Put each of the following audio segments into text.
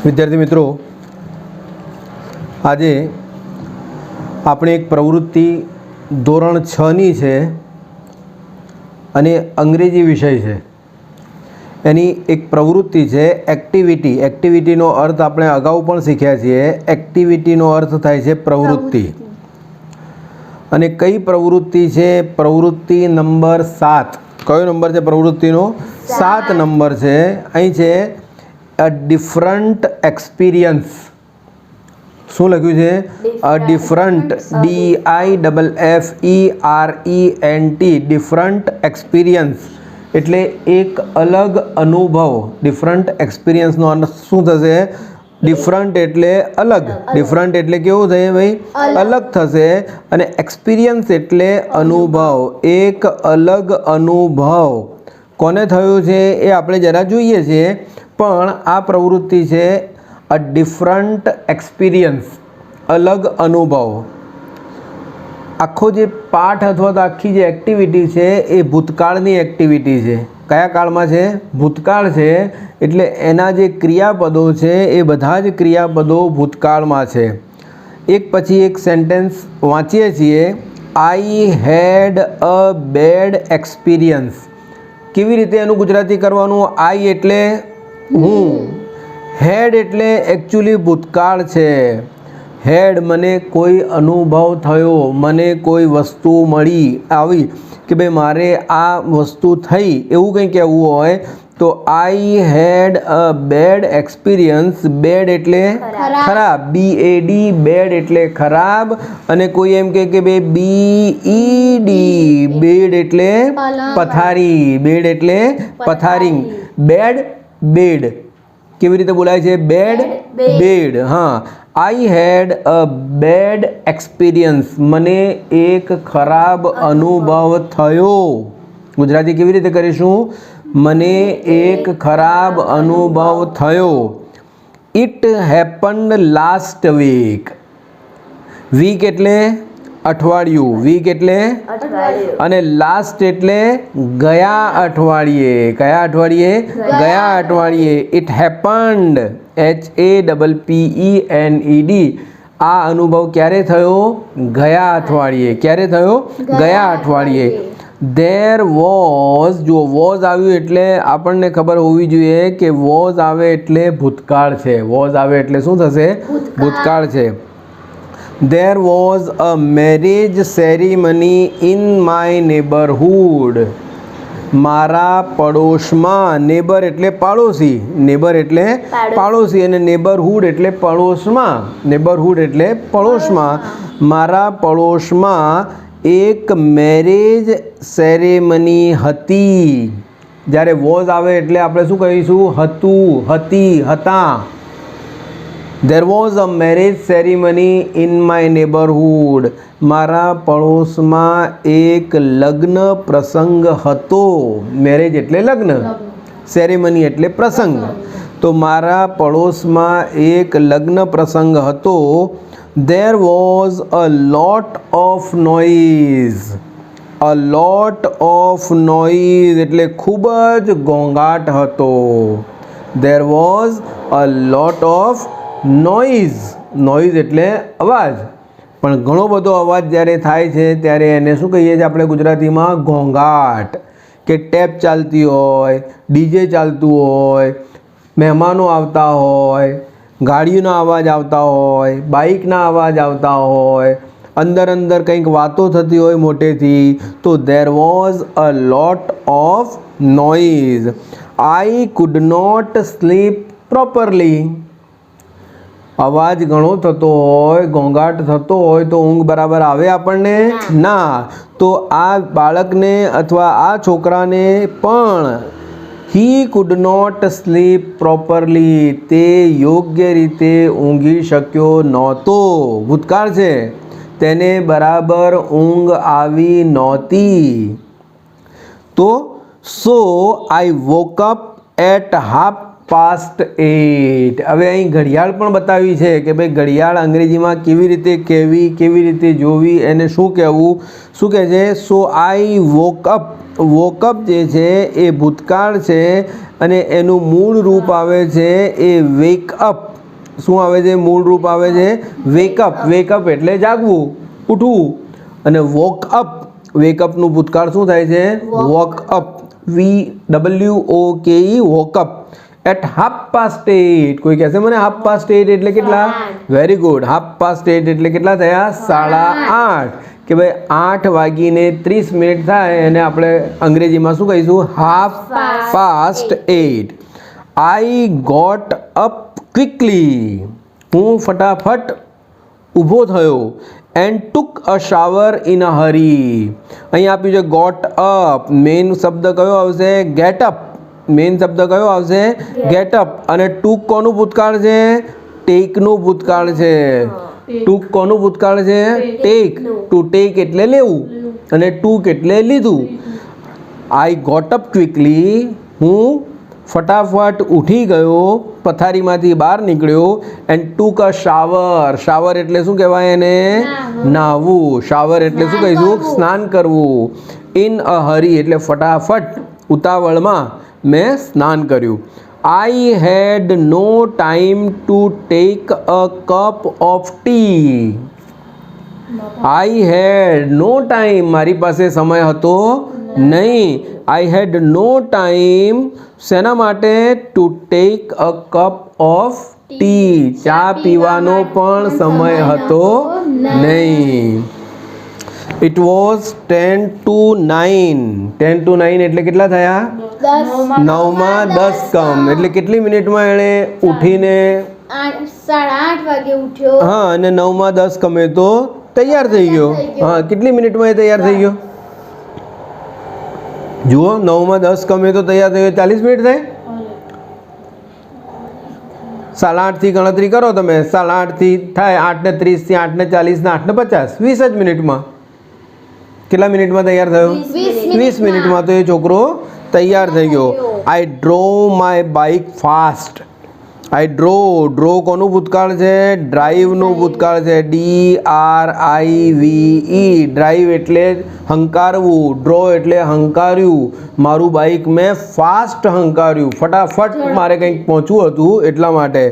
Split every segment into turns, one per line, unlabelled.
વિદ્યાર્થી મિત્રો, આજે આપણે એક પ્રવૃત્તિ ધોરણ 6ની છે અને અંગ્રેજી વિષય છે. એની એક પ્રવૃત્તિ છે એક્ટિવિટી. એક્ટિવિટીનો અર્થ આપણે અગાઉ પણ શીખ્યા છીએ. એક્ટિવિટીનો અર્થ થાય છે પ્રવૃત્તિ. અને કઈ પ્રવૃત્તિ છે? પ્રવૃત્તિ નંબર 7. કયો નંબર છે પ્રવૃત્તિનો? 7 નંબર છે. અહીં છે અ ડિફરન્ટ એક્સપિરિયન્સ. શું લખ્યું છે? અ ડિફરન્ટ, DIFFERENT, ડિફરન્ટ એક્સપિરિયન્સ એટલે એક અલગ અનુભવ. ડિફરન્ટ એક્સપિરિયન્સનો અર્થ શું થશે? ડિફરન્ટ એટલે અલગ. ડિફરન્ટ એટલે કેવું થશે ભાઈ? અલગ થશે. અને એક્સપિરિયન્સ એટલે અનુભવ. એક અલગ અનુભવ કોને થયો છે એ આપણે જરા જોઈએ છીએ. પણ આ પ્રવૃત્તિ છે અ ડિફરન્ટ એક્સપિરિયન્સ, અલગ અનુભવ. આખો જે પાઠ અથવા તો આખી જે એક્ટિવિટી છે એ ભૂતકાળની એક્ટિવિટી છે. કયા કાળમાં છે? ભૂતકાળ છે. એટલે એના જે ક્રિયાપદો છે એ બધા જ ક્રિયાપદો ભૂતકાળમાં છે. એક પછી એક સેન્ટેન્સ વાંચીએ છીએ. આઈ હેડ અ બેડ એક્સપિરિયન્સ. કેવી રીતે એનું ગુજરાતી કરવાનું? આઈ એટલે હું, હેડ એટલે એકચ્યુઅલી ભૂતકાળ છે. હેડ મને કોઈ અનુભવ થયો, મને કોઈ વસ્તુ મળી આવી કે ભાઈ મારે આ વસ્તુ થઈ, એવું કંઈ કહેવું હોય તો આઈ હેડ અ બેડ એક્સપિરિયન્સ. બેડ એટલે ખરાબ, BAD, બેડ એટલે ખરાબ. અને કોઈ એમ કહે કે ભાઈ BED, બેડ એટલે પથારી. બેડ એટલે પથારી. બેડ, બેડ કેવી રીતે બોલાય છે? Bed, bed. હા, I head a bad experience. મને એક ખરાબ અનુભવ થયો. ગુજરાતી કેવી રીતે કરીશું? મને એક ખરાબ અનુભવ થયો. It happened last week. Week એટલે અઠવાડિયું. વીક એટલે અને લાસ્ટ એટલે ગયા અઠવાડિયે. કયા અઠવાડિયે? ગયા અઠવાડિયે. It happened, HAPPENED. આ અનુભવ ક્યારે થયો? ગયા અઠવાડિયે. ક્યારે થયો? ગયા અઠવાડિયે. There was. જો વોઝ આવ્યું એટલે આપણને ખબર હોવી જોઈએ કે વોઝ આવે એટલે ભૂતકાળ છે. વોઝ આવે એટલે શું થશે? ભૂતકાળ છે. There was a marriage ceremony in my neighborhood. મારા પડોશમાં. નેબર એટલે પાડોશી. નેબર એટલે પાડોશી અને નેબરહુડ એટલે પડોશમાં. નેબરહુડ એટલે પડોશમાં. મારા પડોશમાં એક મેરેજ સેરેમની હતી. જ્યારે વોઝ આવે એટલે આપણે શું કહીશું? હતું, હતી, હતા. There was a marriage ceremony in my neighborhood. મારા પડોશમાં એક લગ્ન પ્રસંગ હતો. મેરેજ એટલે લગ્ન, સેરેમની એટલે પ્રસંગ. તો મારા પડોશમાં એક લગ્ન પ્રસંગ હતો. There was a lot of noise. A lot of noise એટલે ખૂબ જ ઘોંઘાટ હતો. There was a lot of noise. Noise એટલે અવાજ. પણ ઘણો બધો અવાજ જ્યારે થાય છે ત્યારે એને શું કહીએ છીએ આપણે ગુજરાતીમાં? ઘોંઘાટ. કે ટેપ ચાલતી હોય, ડીજે ચાલતું હોય, મહેમાનો આવતા હોય, ગાડીઓના અવાજ આવતા હોય, બાઇકના અવાજ આવતા હોય, અંદર અંદર કંઈક વાતો થતી હોય મોટેથી. તો there was a lot of noise. I could not sleep properly. અવાજ ઘણો થતો હોય, ઘોંઘાટ થતો હોય તો ઊંઘ બરાબર આવે આપણને? ના. તો આ બાળકને અથવા આ છોકરાને પણ he could not sleep properly. તે યોગ્ય રીતે ઊંઘી શક્યો નહોતો. ભૂતકાળ છે. તેને બરાબર ઊંઘ આવી નહોતી. તો so I woke up at 8:30. હવે અહીં ઘડિયાળ પણ બતાવી છે કે ભાઈ ઘડિયાળ અંગ્રેજીમાં કેવી રીતે કહેવી, કેવી રીતે જોવી, એને શું કહેવું, શું કહે છે? સો આઈ વોક અપ. વોકઅપ જે છે એ ભૂતકાળ છે અને એનું મૂળ રૂપ આવે છે એ વેક અપ. શું આવે છે? મૂળ રૂપ આવે છે વેકઅપ. વેકઅપ એટલે જાગવું, ઉઠવું. અને વોક અપ, વેકઅપનું ભૂતકાળ શું થાય છે? Woke up. WOKE, woke up at 8:30. કોઈ કહેશે મને 8:30 એટલે કેટલા? Very good. 8:30 એટલે કેટલા થયા? 8:30. કે ભાઈ 8:30 થાય અને આપણે અંગ્રેજીમાં શું કહીશું? 8:30. I got up quickly. હું ફટાફટ ઊભો થયો. And took a shower in a hurry. અહીં આપ્યું છે ગોટ અપ. મેઇન શબ્દ કયો આવશે? Get up. મેઇન શબ્દ કયો આવશે? Get up. અને ટુક કોનું ભૂતકાળ છે? ટેકનું ભૂતકાળ છે. ટુક કોનું ભૂતકાળ છે? ટેક. ટુ ટેક એટલે લેવું અને ટુક એટલે લીધું. I got up quickly. હું ફટાફટ ઉઠી ગયો, પથારીમાંથી બહાર નીકળ્યો. And took a shower. Shower એટલે શું કહેવાય એને? નાહવું. શાવર એટલે શું કહીશું? સ્નાન કરવું. ઇન અ હરી એટલે ફટાફટ, ઉતાવળમાં મેં સ્નાન કર્યું. I had no time to take a cup of tea. I had no time, મારી પાસે સમય હતો નહીં. આઈ હેડ નો ટાઈમ શેના માટે? Two take a cup of T. ચા પીવાનો પણ સમય હતો નહીં. It was 10 to 9. 10 to 9 એટલે કેટલા થયા? 9:10 એટલે કેટલી મિનિટમાં એણે ઉઠીને?
8:30 વાગે ઉઠ્યો.
હા, અને 9:10 તો તૈયાર થઈ ગયો. હા, કેટલી મિનિટમાં એ તૈયાર થઈ ગયો? જુઓ, 9:10 તો તૈયાર થઈ ગયો. 40 મિનિટ થાય. 8:30 થી ગણતરી કરો તમે. 8:30 થી થાય 8:30 થી 8:40 ને 8:50, 20 જ મિનિટમાં. કેટલા મિનિટમાં તૈયાર થયો? 20 મિનિટમાં તો એ છોકરો તૈયાર થઈ ગયો. I drove my bike fast. I drove કોનું ભૂતકાળ છે? ડ્રાઈવનું ભૂતકાળ છે. DRIVE. ડ્રાઈવ એટલે હંકારવું. ડ્રો એટલે હંકાર્યું. મારું બાઇક મેં ફાસ્ટ હંકાર્યું. ફટાફટ મારે કંઈક પહોંચવું હતું એટલા માટે.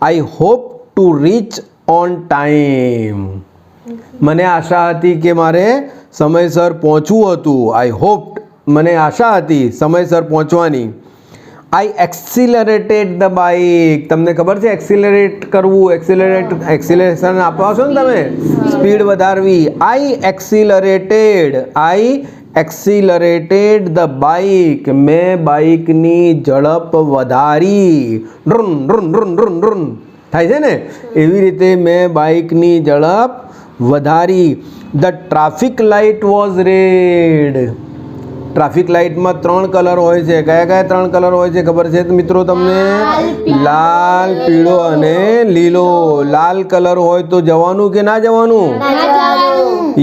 I hope to reach on time. મને આશા હતી કે મારે સમયસર પહોંચવું હતું. આઈ હોપ, મને આશા હતી સમયસર પહોંચવાની. આઈ એક્સિલરેટેડ ધ બાઇક. તમને ખબર છે એક્સિલરેટ કરવું? એક્સિલરેશન આપવા છો ને તમે, સ્પીડ વધારવી. આઈ એક્સિલરેટેડ ધ બાઇક. મેં બાઇકની ઝડપ વધારી. ડ્રુન ડ્રુન ડ્રુન ડ્રુન ડ્રુન થાય છે ને, એવી રીતે મેં બાઇકની ઝડપ વધારી. The traffic light was red. Traffic લાઇટમાં 3 કલર હોય છે. કયા કયા 3 કલર હોય છે ખબર છે મિત્રો તમને? લાલ, પીળો અને લીલો. લાલ કલર હોય તો જવાનું કે ના જવાનું?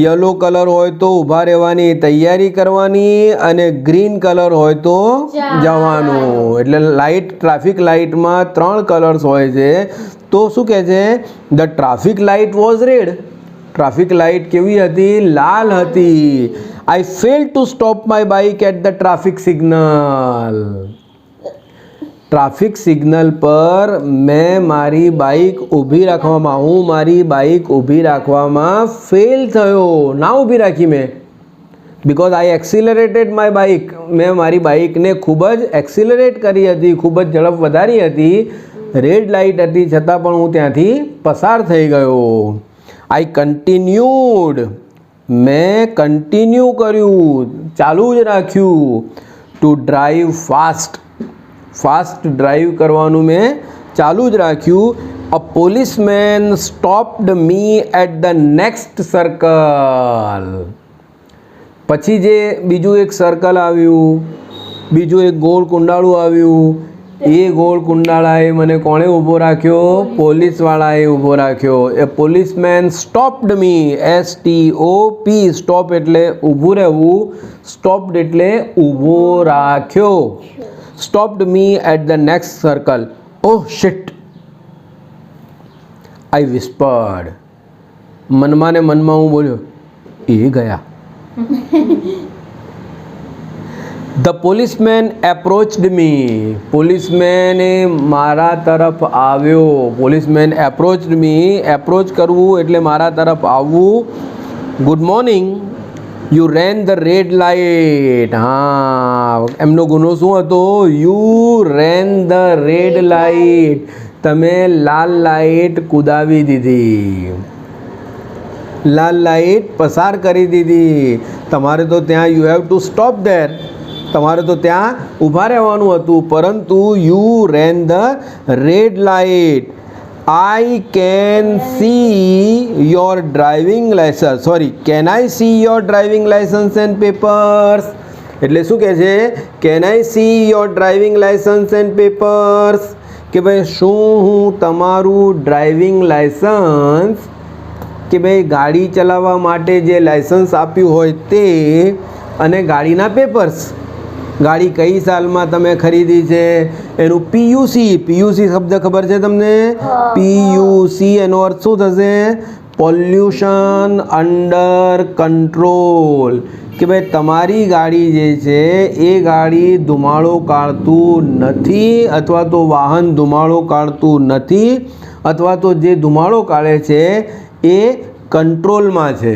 યલો કલર હોય તો ઊભા રહેવાની તૈયારી કરવાની, અને ગ્રીન કલર હોય તો જવાનું. એટલે લાઇટ, ટ્રાફિક લાઇટમાં 3 કલર્સ હોય છે. તો શું કહે છે? The traffic light was red. Traffic light કેવી હતી? લાલ હતી. I failed to stop my bike at the traffic signal. Traffic signal પર મેં મારી બાઇક ઊભી રાખવામાં, હું મારી બાઇક ઊભી રાખવામાં ફેલ થયો. ના ઊભી રાખી મેં. Because I accelerated my bike. મેં મારી બાઇકને ખૂબ જ એક્સિલરેટ કરી હતી, ખૂબ જ ઝડપ વધારી હતી. રેડ લાઇટ હતી છતાં પણ હું ત્યાંથી પસાર થઈ ગયો. આઈ કન્ટિન્યુડ. મેં કન્ટિન્યુ કર્યું, ચાલુ જ રાખ્યું. To drive fast. Fast drive કરવાનું મેં ચાલુ જ રાખ્યું. A policeman stopped me at the next circle. પછી જે બીજું એક સર્કલ આવ્યું, બીજું એક ગોળ કુંડાળું આવ્યું. એ ગોળ કુંડાળાએ મને કોણે ઊભો રાખ્યો? પોલીસવાળાએ ઊભો રાખ્યો. A policeman stopped me. STOP. Stop એટલે ઊભું રહેવું. સ્ટોપ્ડ એટલે ઊભો રાખ્યો. Stopped me at the next circle. Oh shit, I whispered. મનમાં ને મનમાં હું બોલ્યો, એ ગયા. The policeman approached me. Policeman મારા તરફ આવ્યો. પોલીસમેન એપ્રોચ્ડ મી. એપ્રોચ કરવું એટલે મારા તરફ આવવું. Good morning, you rain the red light. હા, એમનો ગુનો શું હતો? You rain the red light. તમે લાલ લાઇટ કુદાવી દીધી, લાલ લાઇટ પસાર કરી દીધી. તમારે તો ત્યાં you have to stop there. તમારે તો ત્યાં ઊભા રહેવાનું હતું, પરંતુ you rain the red light. I can see your driving licence. Sorry, can I C your driving licence and papers. એટલે શું કહે છે? Can I C your driving licence and papers. કે ભાઈ શું હું તમારું ડ્રાઇવિંગ લાઇસન્સ, કે ભાઈ ગાડી ચલાવવા માટે જે લાઇસન્સ આપ્યું હોય તે, અને ગાડીના પેપર્સ, ગાડી કઈ સાલમાં તમે ખરીદી છે એનું પીયુસી. પીયુસી શબ્દ ખબર છે તમને? પીયુસી એનો અર્થ શું થશે? Pollution under control. કે ભાઈ તમારી ગાડી જે છે એ ગાડી ધુમાડો કાઢતું નથી, અથવા તો વાહન ધુમાડો કાઢતું નથી, અથવા તો જે ધુમાડો કાઢે છે એ કંટ્રોલમાં છે,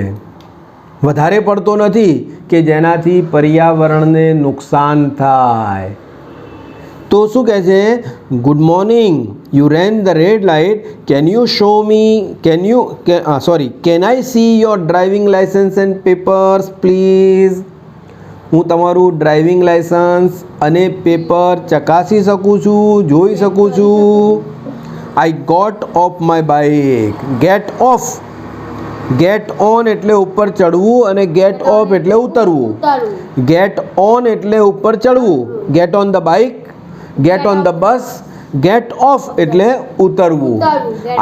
વધારે પડતો નથી કે જેનાથી પર્યાવરણને નુકસાન થાય. તો શું કહે છે? Good morning, you rain the red light. Can you show me, can I C your driving licence and papers please. હું તમારું ડ્રાઇવિંગ લાઇસન્સ અને પેપર ચકાસી શકું છું, જોઈ શકું છું. I got off my bike. Get off, get on એટલે ઉપર ચડવું, અને ગેટ ઓફ એટલે ઉતરવું. ગેટ ઓન એટલે ઉપર ચડવું, get on the bike, get on the bus. Get off એટલે ઉતરવું.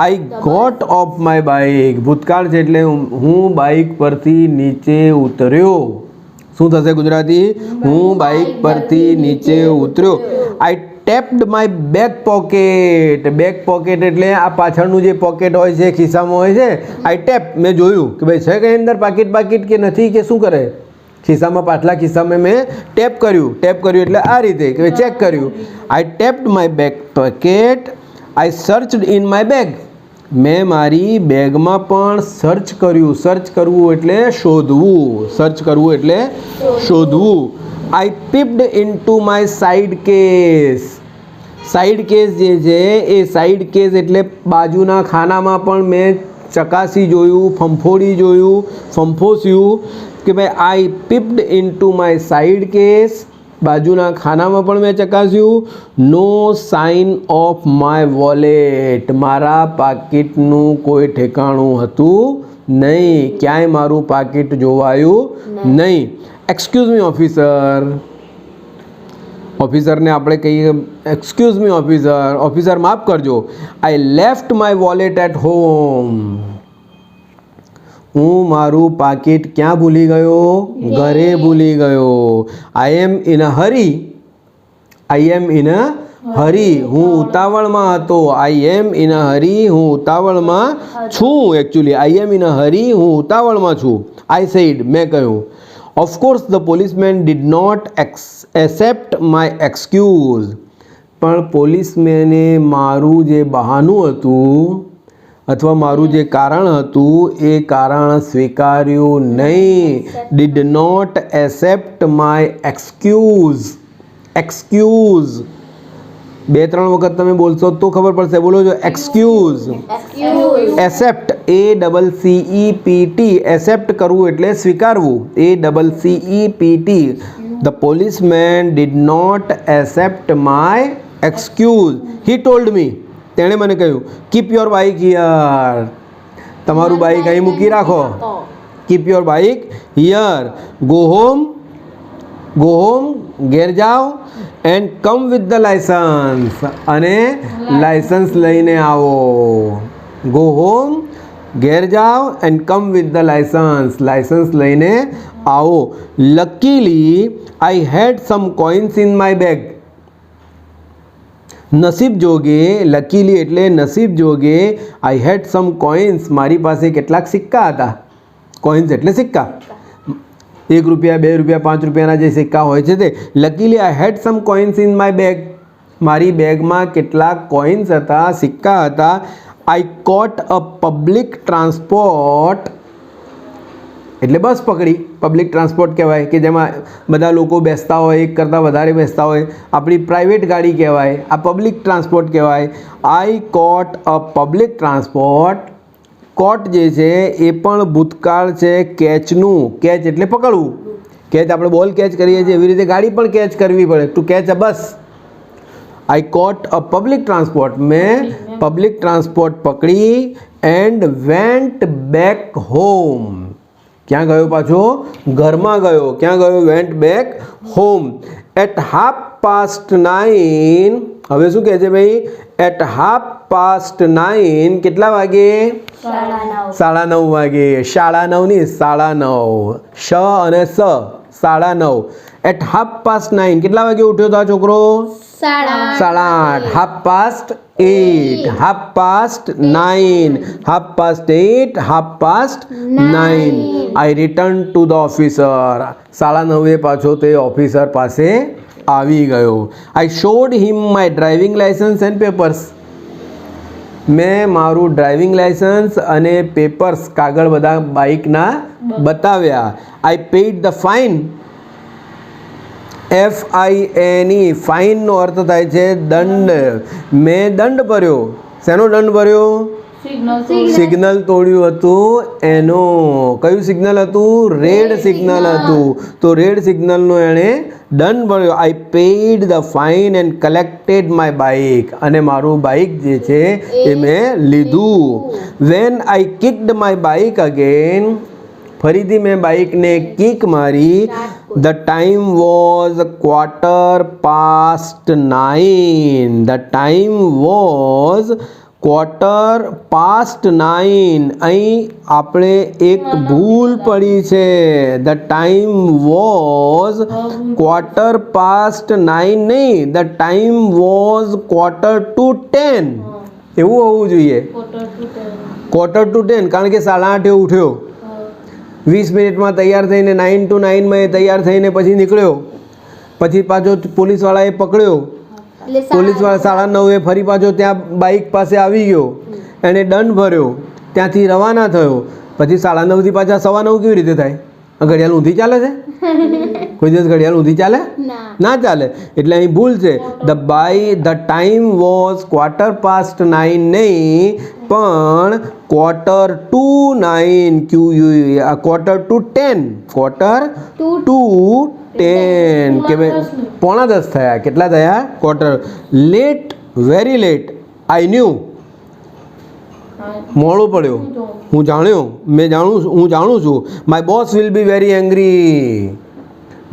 I got off my bike. ભૂતકાળ છે એટલે હું બાઇક પરથી નીચે ઉતર્યો. શું થશે ગુજરાતી? હું બાઇક પરથી નીચે ઉતર્યો. I tapped my back pocket. Back pocket એટલે આ પાછળનું જે પોકેટ હોય છે, ખિસ્સામાં હોય છે. આઈ ટેપ, મેં જોયું કે ભાઈ છે કંઈ અંદર પાકીટ બાકીટ કે નથી, કે શું કરે ખિસ્સામાં, પાછલા ખિસ્સામાં મેં ટેપ કર્યું. ટેપ કર્યું એટલે આ રીતે કે ભાઈ ચેક કર્યું. I tapped my back pocket. I searched in my bag. મેં મારી બેગમાં પણ સર્ચ કર્યું. સર્ચ કરવું એટલે શોધવું. સર્ચ કરવું એટલે શોધવું. I peeped into my side case. Side case જે છે એ સાઇડ કેસ એટલે બાજુના ખાનામાં પણ મેં ચકાસી જોયું, ફંફોડી જોયું, ફંફોસ્યું. કે ભાઈ આઈ peeped into my side case. બાજુના ખાનામાં પણ મેં ચકાસ્યું. નો સાઇન ઓફ માય વોલેટ. મારા પાકીટનું કોઈ ઠેકાણું હતું નહીં, ક્યાંય મારું પાકીટ જોવાયું નહીં. Excuse me officer. ઓફિસરને આપણે કહીએ એક્સક્યુઝ મી ઓફિસર. ઓફિસર માફ કરજો. I left my wallet at home. હું મારું પાકીટ ક્યાં ભૂલી ગયો? ઘરે ભૂલી ગયો. I am in a hurry. I am in a hurry. હું ઉતાવળમાં હતો. I am in a hurry. હું ઉતાવળમાં છું. Actually I am in a hurry. હું ઉતાવળમાં છું. આઈ સેડ, મેં કહ્યું. Of course the policeman did not accept my excuse. પણ પોલીસમેને મારું જે બહાનું હતું અથવા મારું જે કારણ હતું એ કારણ સ્વીકાર્યું નહીં. Did not accept my excuse. Excuse 2-3 વખત તમે બોલશો તો ખબર પડશે. બોલો છો એક્સક્યુઝ. Accept, ACCEPT. એક્સેપ્ટ કરવું એટલે સ્વીકારવું. ACCEPT. The policeman did not accept my excuse. He told me. તેણે મને કહ્યું કીપ યોર બાઇક હિયર. તમારું બાઇક અહીં મૂકી રાખો. Keep your bike here. Go home. Go home, ઘેર જાઓ. And come with the licence. અને લાઇસન્સ લઈને આવો. ગો હોમ, ઘેર જાઓ. And come with the licence. Licence લઈને આવો. Luckily I had some coins in my bag. નસીબ જોગે, લકીલી એટલે નસીબ જોગે, આઈ હેડ સમ કોઇન્સ. મારી પાસે કેટલાક સિક્કા હતા. કોઇન્સ એટલે સિક્કા. ₹1, ₹2, ₹5 જે સિક્કા હોય છે તે. Luckily I had some coins in my bag. મારી બેગમાં કેટલાક કોઇન્સ હતા, સિક્કા હતા. આઈ કોટ અ પબ્લિક ટ્રાન્સપોર્ટ, એટલે બસ પકડી. પબ્લિક ટ્રાન્સપોર્ટ કહેવાય કે જેમાં બધા લોકો બેસતા હોય, એક કરતાં વધારે બેસતા હોય. આપણી પ્રાઇવેટ ગાડી કહેવાય, આ પબ્લિક ટ્રાન્સપોર્ટ કહેવાય. આઈ કોટ અ પબ્લિક ટ્રાન્સપોર્ટ. કોટ જે છે એ પણ ભૂતકાળ છે કેચનું. કેચ એટલે પકડવું. કેચ આપણે બોલ કેચ કરીએ છીએ, એવી રીતે ગાડી પણ કેચ કરવી પડે, to catch a bus. I caught a public transport. મેં પબ્લિક ટ્રાન્સપોર્ટ પકડી. And went back home. ક્યાં ગયો પાછો? ઘરમાં ગયો. ક્યાં ગયો? Went back home. એટ 9:30. હવે શું કહે છે ભાઈ? એટ 9:30. કેટલા વાગે? 9:30 વાગે. 9:30 ની 9:30. શ અને સ 9:30. એટ 9:30. કેટલા વાગે ઉઠ્યો તો આ છોકરો? 8:30. 8:30. 9:30. 9:30. I return to the officer. 9:30 પાછો તે ઓફિસર પાસે આવી ગયો. I showed him my driving licence and papers. મેં મારું ડ્રાઇવિંગ લાઇસન્સ અને પેપર્સ, કાગળ બધા બાઇકના બતાવ્યા. આઈ પેઇડ ધ ફાઇન. FINE. ફાઇનનો અર્થ થાય છે દંડ. મેં દંડ ભર્યો. શેનો દંડ ભર્યો? સિગ્નલ તોડ્યું હતું એનો. કયું સિગ્નલ હતું? રેડ સિગ્નલ હતું. તો રેડ સિગ્નલનો એણે દંડ ભર્યો. I paid the fine and collected my bike. અને મારું બાઇક જે છે એ મેં લીધું. When I kicked my bike again. ફરીથી મેં બાઇકને કિક મારી. The time was 9:15. The time was 9:15. અહીં આપણે એક ભૂલ પડી છે. ધ ટાઈમ વોઝ 9:15 નહીં, ધ ટાઈમ વોઝ 9:45. એવું હોવું જોઈએ. 9:45, કારણ કે 8:30 ઉઠ્યો. 20 મિનિટમાં તૈયાર થઈને 9 to 9 માં એ તૈયાર થઈને પછી નીકળ્યો. પછી પાછો પોલીસવાળાએ પકડ્યો. પોલીસવાળા 9:30 ફરી પાછો ત્યાં બાઇક પાસે આવી ગયો. એણે દંડ ભર્યો. ત્યાંથી રવાના થયો. પછી 9:30 થી પાછા 9:15 કેવી રીતે થાય? ઘડિયાળ ઊંધી ચાલે છે? કોઈ દિવસ ઘડિયાળ ઊંધી ચાલે? ના ચાલે. એટલે અહીં ભૂલ છે. ધ ટાઈમ વોઝ 9:15 નહીં, પણ 9:45. 9:10. 9:10 કે ભાઈ 9:45 થયા. કેટલા થયા? Quarter. Late, very late. I knew. મોડું પડ્યો. હું જાણું છું. My boss will be very angry.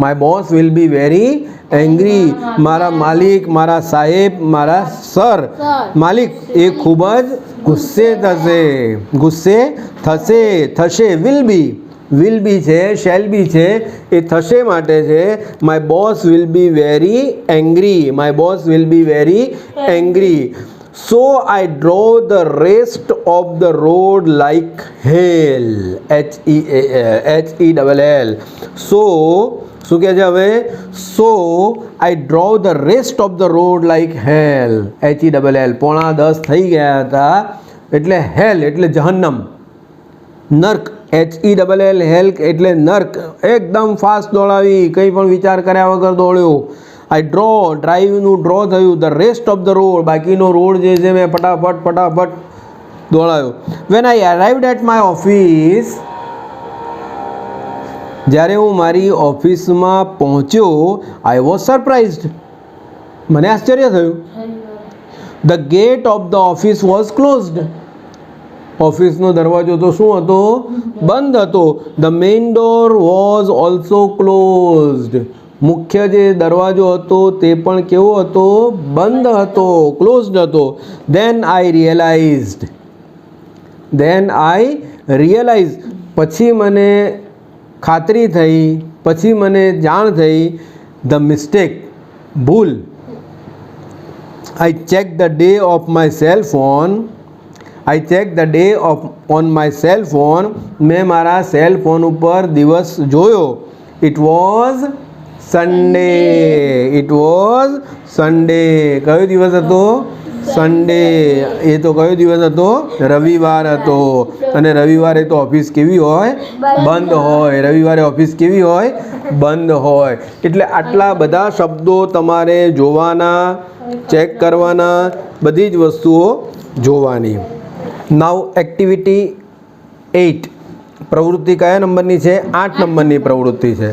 My boss will be very angry. મારા માલિક, મારા સાહેબ, મારા સર, માલિક એ ખૂબ જ ગુસ્સે થશે. વિલ બી છે, શેલ બી છે, એ થશે માટે છે. My boss will be very angry. My boss will be very angry. So I drove the rest of the road like hell. HELL. So શું કહે છે હવે? So I drove the rest of the road like hell. HELL. 9:45 થઈ ગયા હતા. એટલે હેલ એટલે જહન્નમ, નર્ક. HELL હેલ એટલે નર્ક. એકદમ ફાસ્ટ દોડાવી, કંઈ પણ વિચાર કર્યા વગર દોડ્યો. આઈ ડ્રાઈવનું ડ્રો થયું. The rest of the road, બાકીનો રોડ જે છે મેં ફટાફટ દોડાયો. When I arrived at my office. જ્યારે હું મારી ઓફિસમાં પહોંચ્યો, આઈ વોઝ સરપ્રાઇઝડ. મને આશ્ચર્ય થયું. The gate of the office was closed. ઓફિસનો દરવાજો તો શું હતો? બંધ હતો. The main door was also closed. મુખ્ય જે દરવાજો હતો તે પણ કેવો હતો? બંધ હતો, ક્લોઝડ હતો. દેન આઈ રિયલાઇઝ. પછી મને ખાતરી થઈ, પછી મને જાણ થઈ. ધ મિસ્ટેક, ભૂલ. I check the day of my cell phone. On my cell phone. મેં મારા સેલ ફોન ઉપર દિવસ જોયો. It was Sunday. It was Sunday. કયો દિવસ હતો? સન્ડે. એ તો કયો દિવસ હતો? રવિવાર હતો. અને રવિવારે તો ઓફિસ કેવી હોય? બંધ હોય. રવિવારે ઓફિસ કેવી હોય? બંધ હોય. એટલે આટલા બધા શબ્દો તમારે જોવાના, ચેક કરવાના, બધી જ વસ્તુઓ જોવાની. નાઉ એક્ટિવિટી 8. પ્રવૃત્તિ કયા નંબરની છે? 8 નંબરની પ્રવૃત્તિ છે.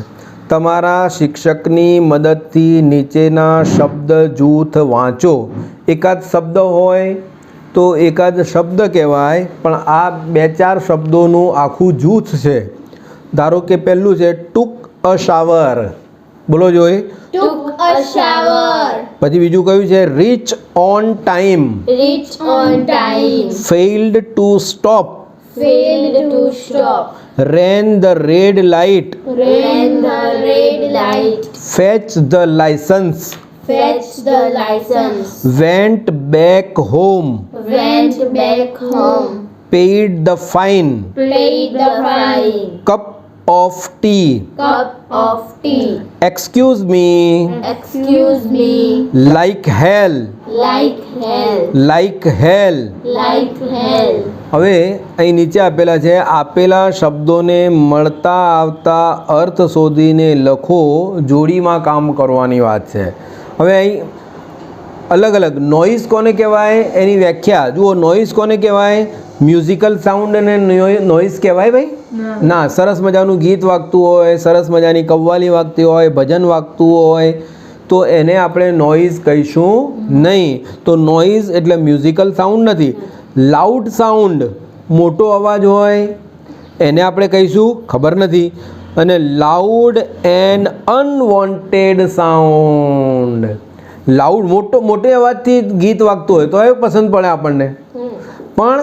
તમારા શિક્ષકની મદદથી નીચેના શબ્દ જૂથ વાંચો. એકાદ શબ્દ હોય તો એકાદ શબ્દ કહેવાય, પણ આ 2-4 શબ્દોનું આખું જૂથ છે. ધારો કે પહેલું છે ટુક અ શાવર. બોલો જોઈ.
took a shower,
પછી બીજું કયું છે? Reach on time.
reached on time,
failed to stop.
failed to stop,
ran the red light.
ran the red light,
fetch the licence.
fetched the license,
went back home.
went back home,
paid the fine.
paid the fine,
cup of tea.
cup of tea,
excuse me.
excuse me,
like hell.
like hell,
like hell.
like hell.
હવે અહીં નીચે આપેલા છે. આપેલા શબ્દોને મળતા આવતા અર્થ શોધીને લખો. જોડીમાં કામ કરવાની વાત છે. હવે અહીં અલગ અલગ નોઇઝ કોને કહેવાય એની વ્યાખ્યા જુઓ. નોઇઝ કોને કહેવાય? મ્યુઝિકલ સાઉન્ડ અને નોઇઝ કહેવાય ભાઈ? ના. સરસ મજાનું ગીત વાગતું હોય, સરસ મજાની કવ્વાલી વાગતી હોય, ભજન વાગતું હોય તો એને આપણે નોઇઝ કહીશું નહીં. તો નોઇઝ એટલે મ્યુઝિકલ સાઉન્ડ નથી. લાઉડ સાઉન્ડ, મોટો અવાજ હોય એને આપણે કહીશું ખબર નથી. અને loud and unwanted sound. Loud મોટે અવાજથી ગીત વાગતું હોય તો એ પસંદ પડે આપણને, પણ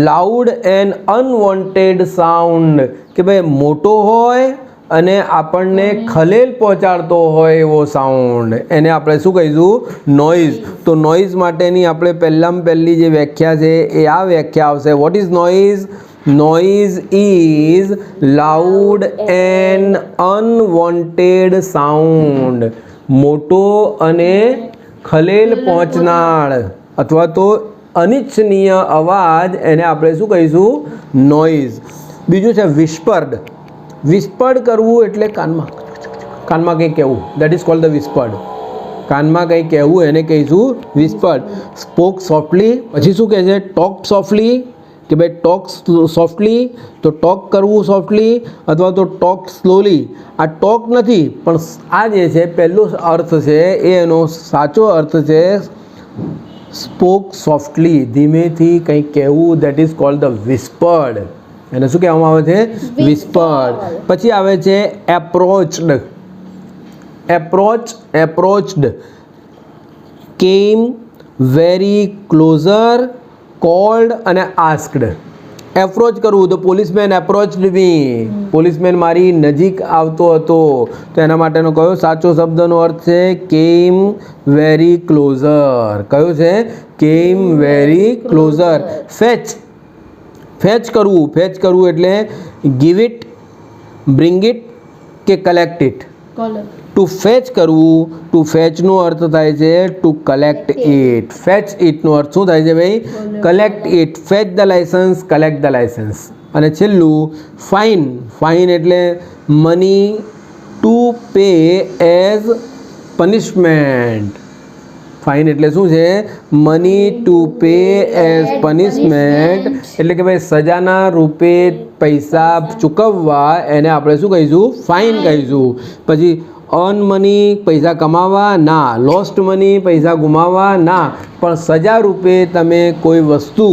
લાઉડ એન્ડ અનવોન્ટેડ સાઉન્ડ કે ભાઈ મોટો હોય અને આપણને ખલેલ પહોંચાડતો હોય એવો સાઉન્ડ, એને આપણે શું કહીશું? નોઇઝ. તો નોઇઝ માટેની આપણે પહેલી જે વ્યાખ્યા છે એ આ વ્યાખ્યા આવશે. What is noise? Noise is loud and unwanted sound. મોટો અને ખલેલ પહોંચનાર અથવા તો અનિચ્છનીય અવાજ, એને આપણે શું કહીશું? નોઇઝ. બીજું છે વિસ્પર્ડ. વિસ્પર્ડ કરવું એટલે કાનમાં કંઈ કહેવું. That is called the whispered. કાનમાં કંઈ કહેવું એને કહીશું વિસ્પર્ડ. Spoke softly. પછી શું કહે છે? ટોક સોફ્ટલી કે ભાઈ ટોક સોફ્ટલી. તો ટોક કરવું સોફ્ટલી અથવા તો ટોક સ્લોલી. આ ટોક નથી, પણ આ જે છે પહેલો અર્થ છે એ એનો સાચો અર્થ છે સ્પોક સોફ્ટલી. ધીમેથી કંઈક કહેવું. That is called the whispered. એને શું કહેવામાં આવે છે? વિસ્પર્ડ. પછી આવે છે એપ્રોચ્ડ. એપ્રોચ્ડ. કેમ, વેરી ક્લોઝર, કોલ્ડ અને આસ્કડ. એપ્રોચ કરવું તો પોલીસમેન એપ્રોચ્ડ મી. પોલીસમેન મારી નજીક આવતો હતો. તો એના માટેનો કયો સાચો શબ્દનો અર્થ છે? કેમ વેરી ક્લોઝર. કયો છે? કેમ વેરી ક્લોઝર. ફેચ કરવું. ફેચ કરવું એટલે ગીવ ઇટ, બ્રિંગ ઇટ કે કલેક્ટ ઇટ. ટુ ફેચ કરવું. ટુ ફેચનો અર્થ થાય છે ટુ કલેક્ટ ઇટ. ફેચ ઇટનો અર્થ શું થાય છે ભાઈ? Collect it. Fetch the licence, collect the licence. અને છેલ્લું ફાઇન. ફાઇન એટલે money to pay as punishment. Fine એટલે શું છે? Money to pay as punishment. એટલે કે ભાઈ સજાના રૂપે પૈસા ચૂકવવા, એને આપણે શું કહીશું? ફાઇન કહીશું. પછી અર્ન મની, પૈસા કમાવા ના. લોસ્ટ મની, પૈસા ગુમાવવા ના. પણ સજા રૂપે તમે કોઈ વસ્તુ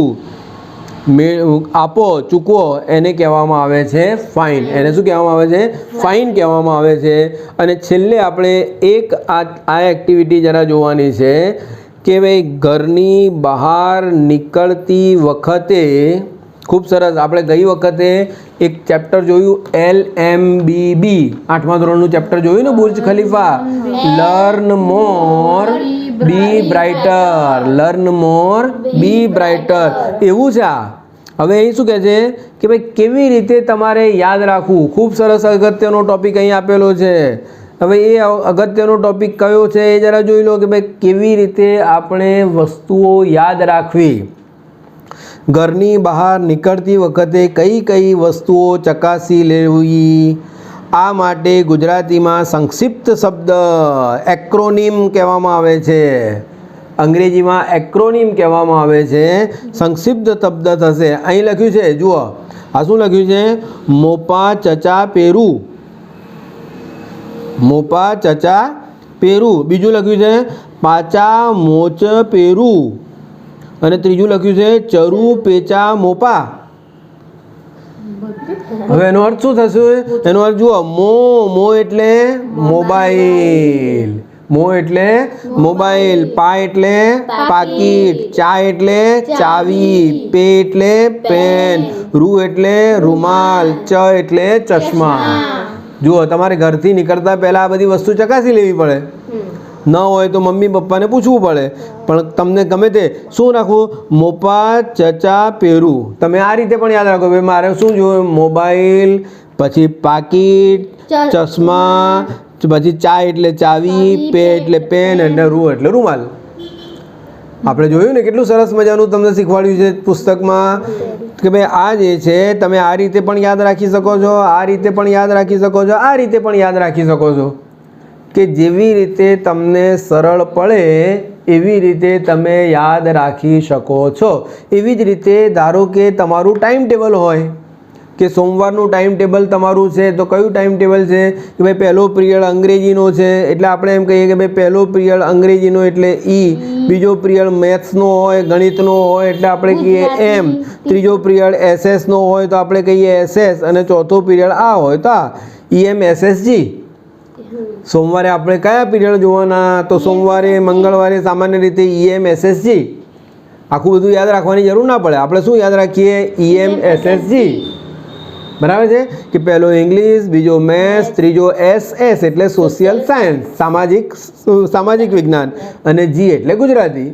આપો, ચૂકવો, એને કહેવામાં આવે છે ફાઇન. એને શું કહેવામાં આવે છે? ફાઇન કહેવામાં આવે છે. અને છેલ્લે આપણે એક આ એક્ટિવિટી જરા જોવાની છે કે ભાઈ ઘરની બહાર નીકળતી વખતે ખૂબ સરસ. આપણે ગઈ વખતે એક ચેપ્ટર જોયું LMBB, 8મા ધોરણનું ચેપ્ટર જોયું ને, બુર્જ ખલીફા. લર્ન મોર બી બ્રાઇટર. લર્ન મોર બી બ્રાઇટર. એવું છે આ. હવે અહીં શું કહે છે કે ભાઈ કેવી રીતે તમારે યાદ રાખવું. ખૂબ સરસ અગત્યનો ટોપિક અહીં આપેલો છે. હવે એ અગત્યનો ટોપિક કયો છે એ જરા જોઈ લો કે ભાઈ કેવી રીતે આપણે વસ્તુઓ યાદ રાખવી. ઘરની બહાર નીકળતી વખતે કઈ કઈ વસ્તુઓ ચકાસી લેવી. આ માટે ગુજરાતીમાં સંક્ષિપ્ત શબ્દ એક્રોનિમ કહેવામાં આવે છે. અંગ્રેજીમાં એક્રોનિમ કહેવામાં આવે છે. સંક્ષિપ્ત શબ્દ થશે. અહીં લખ્યું છે, જુઓ આ શું લખ્યું છે? મોપા ચચા પેરું. મોપા ચચા પેરું. બીજું લખ્યું છે પાચા મોચ પેરું. અને ત્રીજું લખ્યું છે ચરુ પેચા મોપા. હવે એનો અર્થ શું થશે? એનો અર્થ જુઓ, મો એટલે મોબાઈલ, મો એટલે મોબાઈલ, પા એટલે પાકીટ, ચા એટલે ચાવી, પે એટલે પેન, રૂ એટલે રૂમાલ, ચ એટલે ચશ્મા. જુઓ તમારે ઘરથી નીકળતા પહેલાં આ બધી વસ્તુ ચકાસી લેવી પડે. ન હોય તો મમ્મી પપ્પાને પૂછવું પડે. પણ તમને ગમે તે શું રાખવું? મોપા ચચા પેરું. તમે આ રીતે પણ યાદ રાખો, ભાઈ મારે શું જોયું? મોબાઈલ, પછી પાકીટ, ચશ્મા, પછી ચા એટલે ચાવી, પે એટલે પેન અને રૂ એટલે રૂમાલ. આપણે જોયું ને કેટલું સરસ મજાનું તમને શીખવાડ્યું છે પુસ્તકમાં કે ભાઈ આ જે છે તમે આ રીતે પણ યાદ રાખી શકો છો, આ રીતે પણ યાદ રાખી શકો છો, આ રીતે પણ યાદ રાખી શકો છો. કે જેવી રીતે તમને સરળ પડે એવી રીતે તમે યાદ રાખી શકો છો. એવી જ રીતે ધારો કે તમારું ટાઈમ ટેબલ હોય કે સોમવારનું ટાઈમ ટેબલ તમારું છે, તો કયું ટાઈમ ટેબલ છે કે ભાઈ પહેલો પિરિયડ અંગ્રેજીનો છે એટલે આપણે એમ કહીએ કે ભાઈ પહેલો પિરિયડ અંગ્રેજીનો એટલે ઈ, બીજો પિરિયડ મેથ્સનો હોય, ગણિતનો હોય એટલે આપણે કહીએ એમ, ત્રીજો પિરિયડ એસએસનો હોય તો આપણે કહીએ એસએસ, અને ચોથો પિરિયડ આ હોય તો આ EMSSG. સોમવારે આપણે કયા પિરિયડ જોવાના? તો સોમવારે, મંગળવારે સામાન્ય રીતે EMSSG. આખું બધું યાદ રાખવાની જરૂર ના પડે. આપણે શું યાદ રાખીએ? EMSSG. બરાબર છે કે પહેલો ઇંગ્લિશ, બીજો મેથ્સ, ત્રીજો SS એટલે સોશિયલ સાયન્સ, સામાજિક વિજ્ઞાન, અને G એટલે ગુજરાતી.